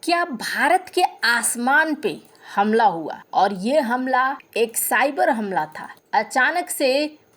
क्या भारत के आसमान पे हमला हुआ और ये हमला एक साइबर हमला था। अचानक से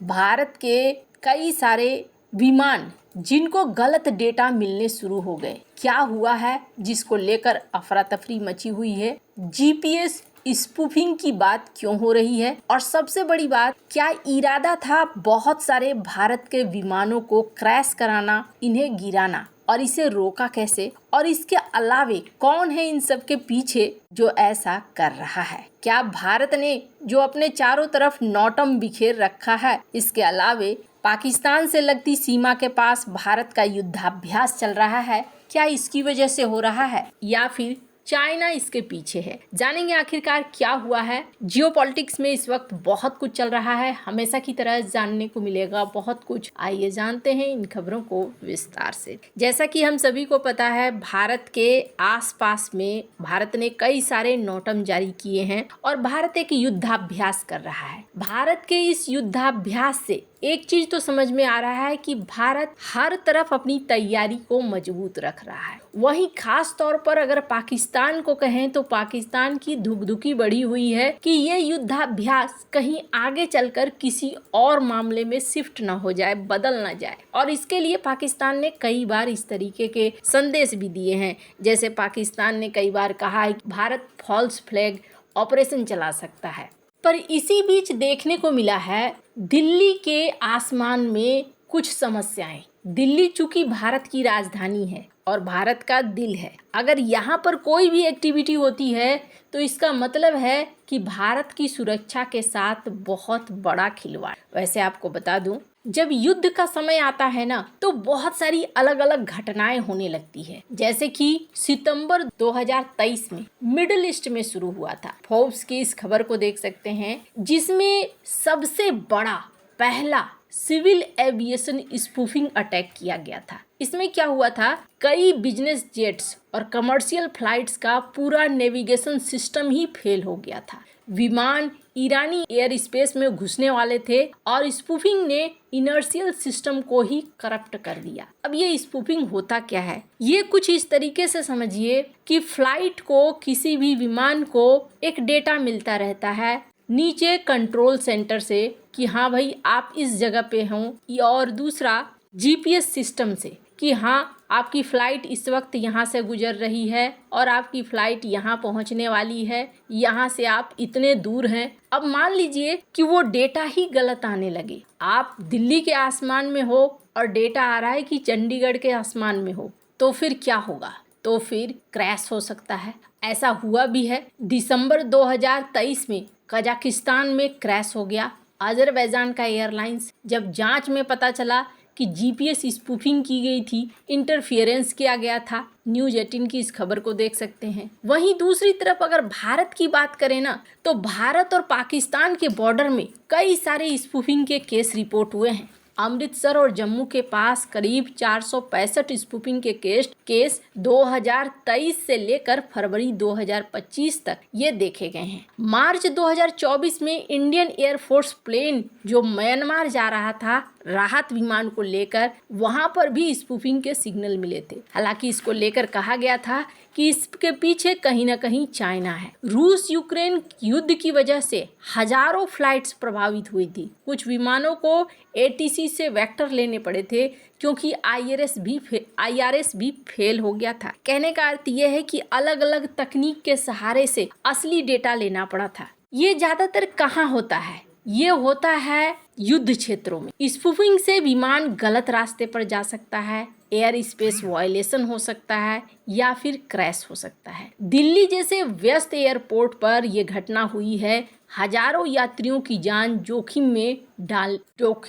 भारत के कई सारे विमान जिनको गलत डेटा मिलने शुरू हो गए। क्या हुआ है जिसको लेकर अफरा तफरी मची हुई है। जीपीएस स्पूफिंग की बात क्यों हो रही है और सबसे बड़ी बात, क्या इरादा था बहुत सारे भारत के विमानों को क्रैश कराना, इन्हें गिराना, और इसे रोका कैसे, और इसके अलावे कौन है इन सब के पीछे जो ऐसा कर रहा है। क्या भारत ने जो अपने चारों तरफ नौटम बिखेर रखा है, इसके अलावे पाकिस्तान से लगती सीमा के पास भारत का युद्धाभ्यास चल रहा है, क्या इसकी वजह से हो रहा है या फिर चाइना इसके पीछे है। जानेंगे आखिरकार क्या हुआ है। जियोपॉलिटिक्स में इस वक्त बहुत कुछ चल रहा है, हमेशा की तरह जानने को मिलेगा बहुत कुछ। आइए जानते हैं इन खबरों को विस्तार से। जैसा कि हम सभी को पता है, भारत के आसपास में भारत ने कई सारे नोटम जारी किए हैं और भारत एक युद्धाभ्यास कर रहा है। भारत के इस युद्धाभ्यास से एक चीज तो समझ में आ रहा है कि भारत हर तरफ अपनी तैयारी को मजबूत रख रहा है। वहीं खास तौर पर अगर पाकिस्तान को कहें तो पाकिस्तान की धुकधुकी बढ़ी हुई है कि ये युद्धाभ्यास कहीं आगे चलकर किसी और मामले में शिफ्ट ना हो जाए, बदल ना जाए। और इसके लिए पाकिस्तान ने कई बार इस तरीके के संदेश भी दिए हैं। जैसे पाकिस्तान ने कई बार कहा है कि भारत फॉल्स फ्लैग ऑपरेशन चला सकता है। पर इसी बीच देखने को मिला है दिल्ली के आसमान में कुछ समस्याएं। दिल्ली चूंकि भारत की राजधानी है और भारत का दिल है, अगर यहाँ पर कोई भी एक्टिविटी होती है तो इसका मतलब है कि भारत की सुरक्षा के साथ बहुत बड़ा खिलवाड़। वैसे आपको बता दूं, जब युद्ध का समय आता है ना, तो बहुत सारी अलग अलग घटनाएं होने लगती है। जैसे कि सितंबर 2023 में मिडिल ईस्ट में शुरू हुआ था। फोर्ब्स की इस खबर को देख सकते हैं, जिसमें सबसे बड़ा पहला सिविल एविएशन स्पूफिंग अटैक किया गया था। इसमें क्या हुआ था, कई बिजनेस जेट्स और कमर्शियल फ्लाइट्स का पूरा नेविगेशन सिस्टम ही फेल हो गया था। विमान ईरानी एयर स्पेस में घुसने वाले थे और स्पूफिंग ने इनर्शियल सिस्टम को ही करप्ट कर दिया। अब ये स्पूफिंग होता क्या है, ये कुछ इस तरीके से समझिए कि फ्लाइट को, किसी भी विमान को एक डेटा मिलता रहता है नीचे कंट्रोल सेंटर से कि हाँ भाई आप इस जगह पे हो, और दूसरा जीपीएस सिस्टम से कि हाँ आपकी फ़्लाइट इस वक्त यहाँ से गुजर रही है और आपकी फ़्लाइट यहाँ पहुँचने वाली है, यहाँ से आप इतने दूर हैं। अब मान लीजिए कि वो डेटा ही गलत आने लगे, आप दिल्ली के आसमान में हो और डेटा आ रहा है कि चंडीगढ़ के आसमान में हो, तो फिर क्या होगा, तो फिर क्रैश हो सकता है। ऐसा हुआ भी है। दिसंबर 2023 में कजाकिस्तान में क्रैश हो गया अजरबैजान का एयरलाइंस। जब जांच में पता चला कि जीपीएस स्पूफिंग की गई थी, इंटरफियरेंस किया गया था। न्यूज़ 18 की इस खबर को देख सकते हैं। वहीं दूसरी तरफ अगर भारत की बात करें ना, तो भारत और पाकिस्तान के बॉर्डर में कई सारे स्पूफिंग के केस रिपोर्ट हुए हैं। अमृतसर और जम्मू के पास करीब 465 स्पूफिंग के केस 2023 से लेकर फरवरी 2025 तक ये देखे गए हैं। मार्च 2024 में इंडियन एयरफोर्स प्लेन जो म्यांमार जा रहा था राहत विमान को लेकर, वहां पर भी स्पूफिंग के सिग्नल मिले थे। हालांकि इसको लेकर कहा गया था कि इसके पीछे कहीं ना कहीं चाइना है। रूस यूक्रेन युद्ध की वजह से हजारों फ्लाइट्स प्रभावित हुई थी। कुछ विमानों को एटीसी से वेक्टर लेने पड़े थे क्योंकि आईआरएस भी फेल हो गया था। कहने का अर्थ यह है कि अलग अलग तकनीक के सहारे से असली डेटा लेना पड़ा था। ये ज्यादातर कहाँ होता है, ये होता है युद्ध क्षेत्रों में। स्पूफिंग से विमान गलत रास्ते पर जा सकता है, एयर स्पेस वायलेशन हो सकता है या फिर क्रैश हो सकता है। दिल्ली जैसे व्यस्त एयरपोर्ट पर यह घटना हुई है। हजारों यात्रियों की जान जोखिम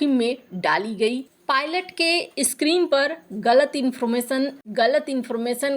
में डाली गई। पायलट के स्क्रीन पर गलत इंफॉर्मेशन,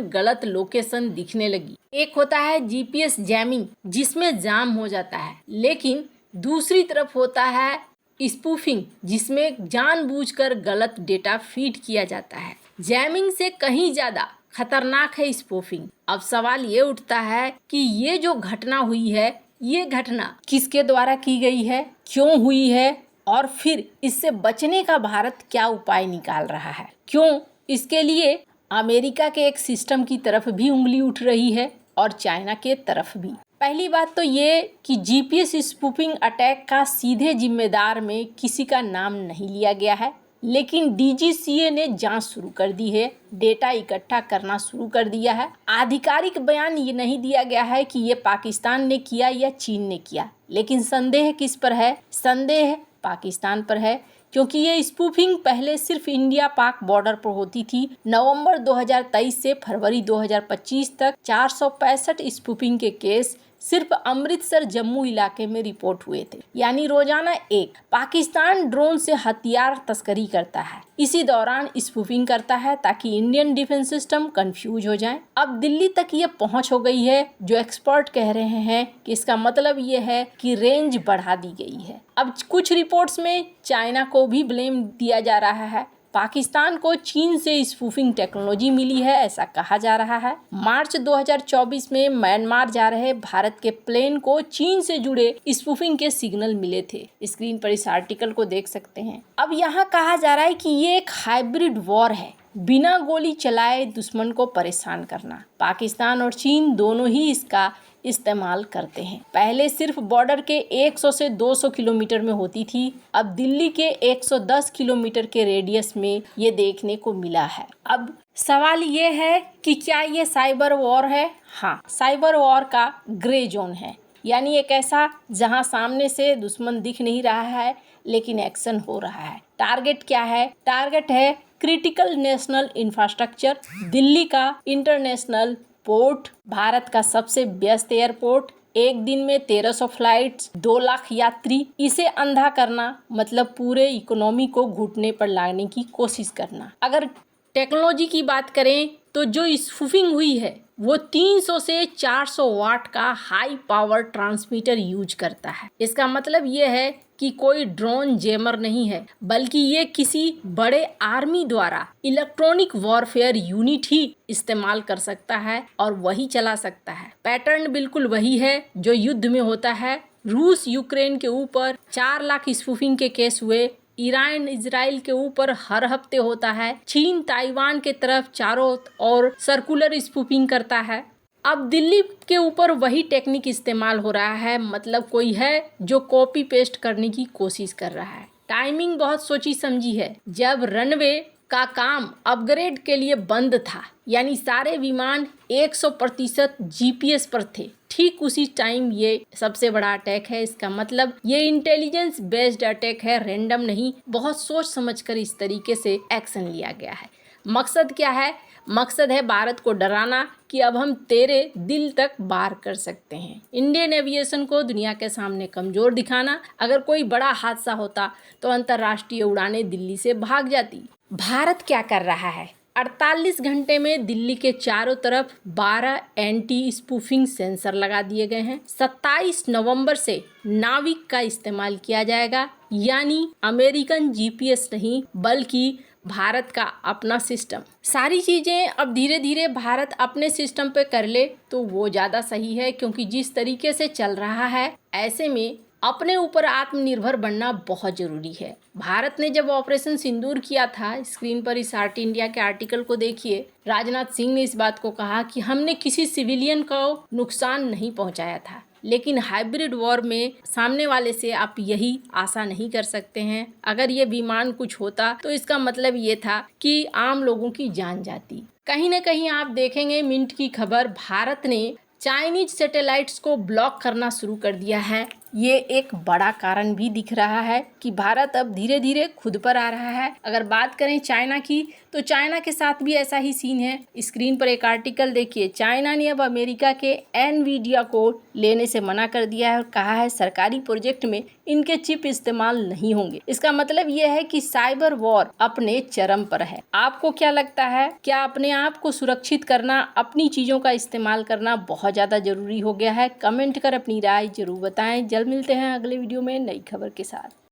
गलत लोकेशन दिखने लगी। एक होता है जीपीएस जैमिंग, जिसमें जाम हो जाता है, लेकिन दूसरी तरफ होता है स्पूफिंग, जिसमें जानबूझकर गलत डेटा फीड किया जाता है। जैमिंग से कहीं ज्यादा खतरनाक है स्पूफिंग। अब सवाल ये उठता है कि ये जो घटना हुई है, ये घटना किसके द्वारा की गई है, क्यों हुई है, और फिर इससे बचने का भारत क्या उपाय निकाल रहा है। क्यों इसके लिए अमेरिका के एक सिस्टम की तरफ भी उंगली उठ रही है और चाइना के तरफ भी। पहली बात तो ये कि जीपीएस स्पूफिंग अटैक का सीधे जिम्मेदार में किसी का नाम नहीं लिया गया है, लेकिन डीजीसीए ने जांच शुरू कर दी है, डेटा इकट्ठा करना शुरू कर दिया है। आधिकारिक बयान ये नहीं दिया गया है कि ये पाकिस्तान ने किया या चीन ने किया, लेकिन संदेह किस पर है? संदेह पाकिस्तान पर है, क्योंकि ये स्पूफिंग पहले सिर्फ इंडिया पाक बॉर्डर पर होती थी। नवंबर 2023 से फरवरी 2025 तक 465 स्पूफिंग के केस सिर्फ अमृतसर जम्मू इलाके में रिपोर्ट हुए थे, यानी रोजाना एक। पाकिस्तान ड्रोन से हथियार तस्करी करता है, इसी दौरान स्पूफिंग करता है ताकि इंडियन डिफेंस सिस्टम कंफ्यूज हो जाए। अब दिल्ली तक ये पहुंच हो गई है, जो एक्सपर्ट कह रहे हैं कि इसका मतलब ये है कि रेंज बढ़ा दी गई है। अब कुछ रिपोर्ट्स में चाइना को भी ब्लेम दिया जा रहा है। पाकिस्तान को चीन से स्पूफिंग टेक्नोलॉजी मिली है, ऐसा कहा जा रहा है। मार्च 2024 में म्यांमार जा रहे भारत के प्लेन को चीन से जुड़े स्पूफिंग के सिग्नल मिले थे। स्क्रीन पर इस आर्टिकल को देख सकते हैं। अब यहाँ कहा जा रहा है कि ये एक हाइब्रिड वॉर है, बिना गोली चलाए दुश्मन को परेशान करना। पाकिस्तान और चीन दोनों ही इसका इस्तेमाल करते हैं। पहले सिर्फ बॉर्डर के 100 से 200 किलोमीटर में होती थी, अब दिल्ली के 110 किलोमीटर के रेडियस में ये देखने को मिला है। अब सवाल ये है कि क्या ये साइबर वॉर है? हाँ, साइबर वॉर का ग्रे जोन है, यानी एक ऐसा जहां सामने से दुश्मन दिख नहीं रहा है लेकिन एक्शन हो रहा है। टारगेट क्या है? टारगेट है क्रिटिकल नेशनल इंफ्रास्ट्रक्चर, दिल्ली का इंटरनेशनल पोर्ट, भारत का सबसे व्यस्त एयरपोर्ट, एक दिन में 1300 फ्लाइट्स, 2 लाख यात्री। इसे अंधा करना मतलब पूरे इकोनॉमी को घुटने पर लाने की कोशिश करना। अगर टेक्नोलॉजी की बात करें तो जो स्पूफिंग हुई है वो 300 से 400 वाट का हाई पावर ट्रांसमीटर यूज करता है। इसका मतलब ये है कि कोई ड्रोन जैमर नहीं है, बल्कि ये किसी बड़े आर्मी द्वारा इलेक्ट्रॉनिक वॉरफेयर यूनिट ही इस्तेमाल कर सकता है और वही चला सकता है। पैटर्न बिल्कुल वही है जो युद्ध में होता है। रूस यूक्रेन के ऊपर 4 लाख स्पूफिंग के केस हुए, ईरान इजराइल के ऊपर हर हफ्ते होता है, चीन ताइवान के तरफ चारों ओर सर्कुलर स्पूफिंग करता है। अब दिल्ली के ऊपर वही टेक्निक इस्तेमाल हो रहा है, मतलब कोई है जो कॉपी पेस्ट करने की कोशिश कर रहा है। टाइमिंग बहुत सोची समझी है। जब रनवे का काम अपग्रेड के लिए बंद था, यानी सारे विमान 100% जीपीएस पर थे, ठीक उसी टाइम ये सबसे बड़ा अटैक है। इसका मतलब ये इंटेलिजेंस बेस्ड अटैक है, रैंडम नहीं। बहुत सोच समझकर इस तरीके से एक्शन लिया गया है। मकसद क्या है? मकसद है भारत को डराना कि अब हम तेरे दिल तक वार कर सकते हैं। इंडियन एविएशन को दुनिया के सामने कमज़ोर दिखाना। अगर कोई बड़ा हादसा होता तो अंतर्राष्ट्रीय उड़ानें दिल्ली से भाग जाती। भारत क्या कर रहा है? 48 घंटे में दिल्ली के चारों तरफ 12 एंटी स्पूफिंग सेंसर लगा दिए गए हैं। 27 नवंबर से नाविक का इस्तेमाल किया जाएगा, यानी अमेरिकन जीपीएस नहीं बल्कि भारत का अपना सिस्टम। सारी चीज़ें अब धीरे धीरे भारत अपने सिस्टम पे कर ले तो वो ज़्यादा सही है, क्योंकि जिस तरीके से चल रहा है ऐसे में अपने ऊपर आत्मनिर्भर बनना बहुत ज़रूरी है। भारत ने जब ऑपरेशन सिंदूर किया था, स्क्रीन पर इस आर्ट इंडिया के आर्टिकल को देखिए, राजनाथ सिंह ने इस बात को कहा कि हमने किसी सिविलियन को नुकसान नहीं पहुंचाया था। लेकिन हाइब्रिड वॉर में सामने वाले से आप यही आशा नहीं कर सकते हैं। अगर ये विमान कुछ होता तो इसका मतलब ये था कि आम लोगों की जान जाती। कहीं ना कहीं आप देखेंगे मिनट की खबर, भारत ने चाइनीज सैटेलाइट्स को ब्लॉक करना शुरू कर दिया है। ये एक बड़ा कारण भी दिख रहा है कि भारत अब धीरे धीरे खुद पर आ रहा है। अगर बात करें चाइना की तो चाइना के साथ भी ऐसा ही सीन है। स्क्रीन पर एक आर्टिकल देखिए, चाइना ने अब अमेरिका के एनवीडिया को लेने से मना कर दिया है और कहा है सरकारी प्रोजेक्ट में इनके चिप इस्तेमाल नहीं होंगे। इसका मतलब ये है कि साइबर वॉर अपने चरम पर है। आपको क्या लगता है? क्या अपने आप को सुरक्षित करना, अपनी चीज़ों का इस्तेमाल करना बहुत ज़्यादा ज़रूरी हो गया है? कमेंट कर अपनी राय जरूर बताएं। जल्द मिलते हैं अगले वीडियो में नई खबर के साथ।